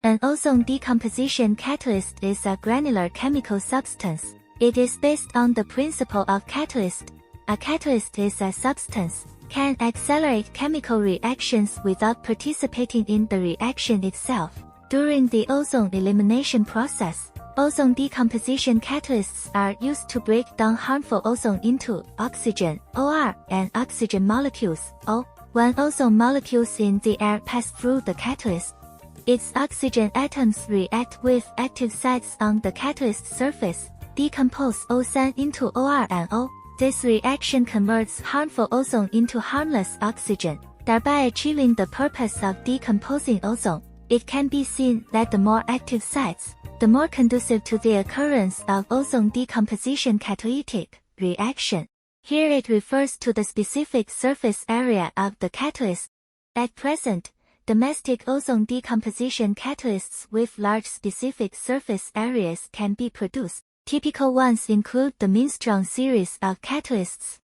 An ozone decomposition catalyst is a granular chemical substance. It is based on the principle of catalyst. A catalyst is a substance, can accelerate chemical reactions without participating in the reaction itself. During the ozone elimination process, ozone decomposition catalysts are used to break down harmful ozone into oxygen, OR, and oxygen molecules, O. When ozone molecules in the air pass through the catalyst, its oxygen atoms react with active sites on the catalyst surface, decompose ozone into OR and O. This reaction converts harmful ozone into harmless oxygen, thereby achieving the purpose of decomposing ozone. It can be seen that the more active sites, the more conducive to the occurrence of ozone decomposition catalytic reaction. Here it refers to the specific surface area of the catalyst. At present, domestic ozone decomposition catalysts with large specific surface areas can be produced. Typical ones include the Minstrong series of catalysts,